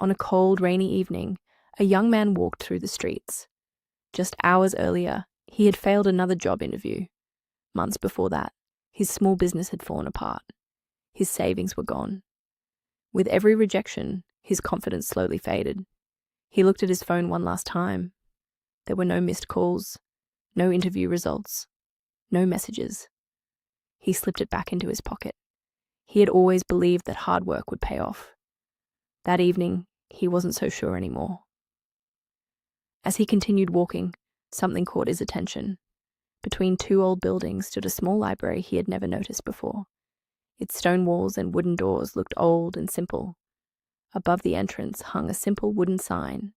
On a cold, rainy evening, a young man walked through the streets. Just hours earlier, he had failed another job interview. Months before that, his small business had fallen apart. His savings were gone. With every rejection, his confidence slowly faded. He looked at his phone one last time. There were no missed calls, no interview results, no messages. He slipped it back into his pocket. He had always believed that hard work would pay off. That evening, he wasn't so sure anymore. As he continued walking, something caught his attention. Between two old buildings stood a small library he had never noticed before. Its stone walls and wooden doors looked old and simple. Above the entrance hung a simple wooden sign.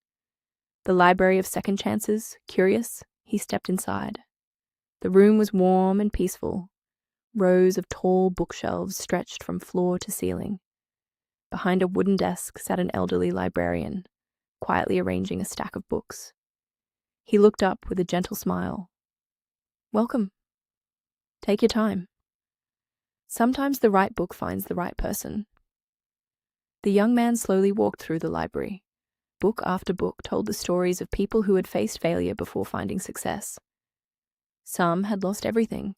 The Library of Second Chances. Curious, he stepped inside. The room was warm and peaceful. Rows of tall bookshelves stretched from floor to ceiling. Behind a wooden desk sat an elderly librarian, quietly arranging a stack of books. He looked up with a gentle smile. "Welcome. Take your time. Sometimes the right book finds the right person." The young man slowly walked through the library. Book after book told the stories of people who had faced failure before finding success. Some had lost everything.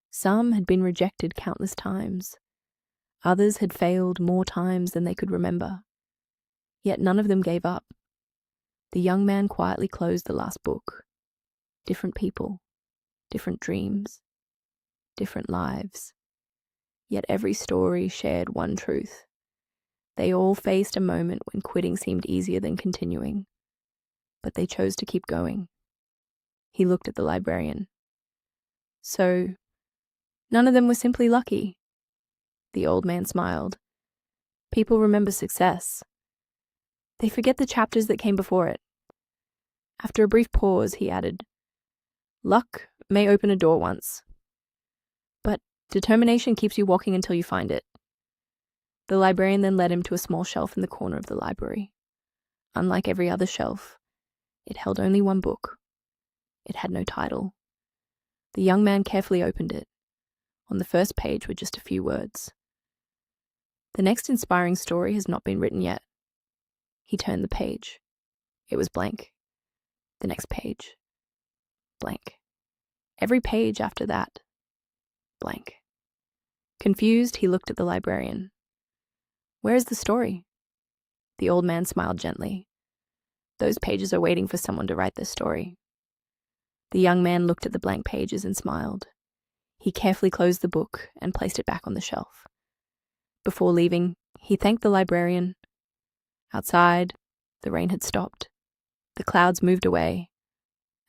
Some had been rejected countless times. Others had failed more times than they could remember. Yet none of them gave up. The young man quietly closed the last book. Different people, different dreams, different lives. Yet every story shared one truth. They all faced a moment when quitting seemed easier than continuing, but they chose to keep going. He looked at the librarian. "So, none of them were simply lucky?" The old man smiled. "People remember success. They forget the chapters that came before it." After a brief pause, he added, "Luck may open a door once, but determination keeps you walking until you find it." The librarian then led him to a small shelf in the corner of the library. Unlike every other shelf, it held only one book. It had no title. The young man carefully opened it. On the first page were just a few words. "The next inspiring story has not been written yet." He turned the page. It was blank. The next page. Blank. Every page after that. Blank. Confused, he looked at the librarian. "Where is the story?" The old man smiled gently. "Those pages are waiting for someone to write their story." The young man looked at the blank pages and smiled. He carefully closed the book and placed it back on the shelf. Before leaving, he thanked the librarian. Outside, the rain had stopped. The clouds moved away,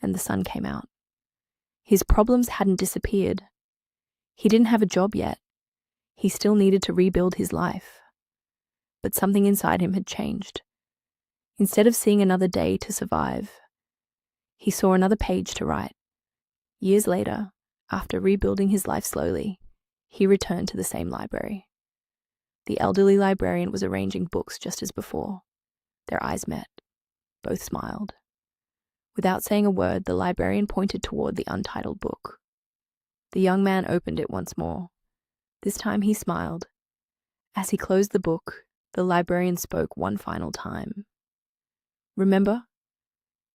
and the sun came out. His problems hadn't disappeared. He didn't have a job yet. He still needed to rebuild his life. But something inside him had changed. Instead of seeing another day to survive, he saw another page to write. Years later, after rebuilding his life slowly, he returned to the same library. The elderly librarian was arranging books just as before. Their eyes met. Both smiled. Without saying a word, the librarian pointed toward the untitled book. The young man opened it once more. This time he smiled. As he closed the book, the librarian spoke one final time. "Remember,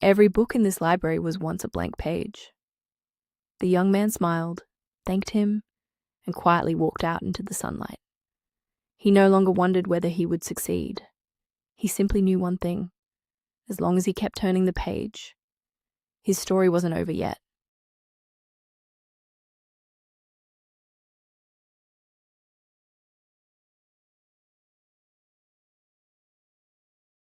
every book in this library was once a blank page." The young man smiled, thanked him, and quietly walked out into the sunlight. He no longer wondered whether he would succeed. He simply knew one thing. As long as he kept turning the page, his story wasn't over yet.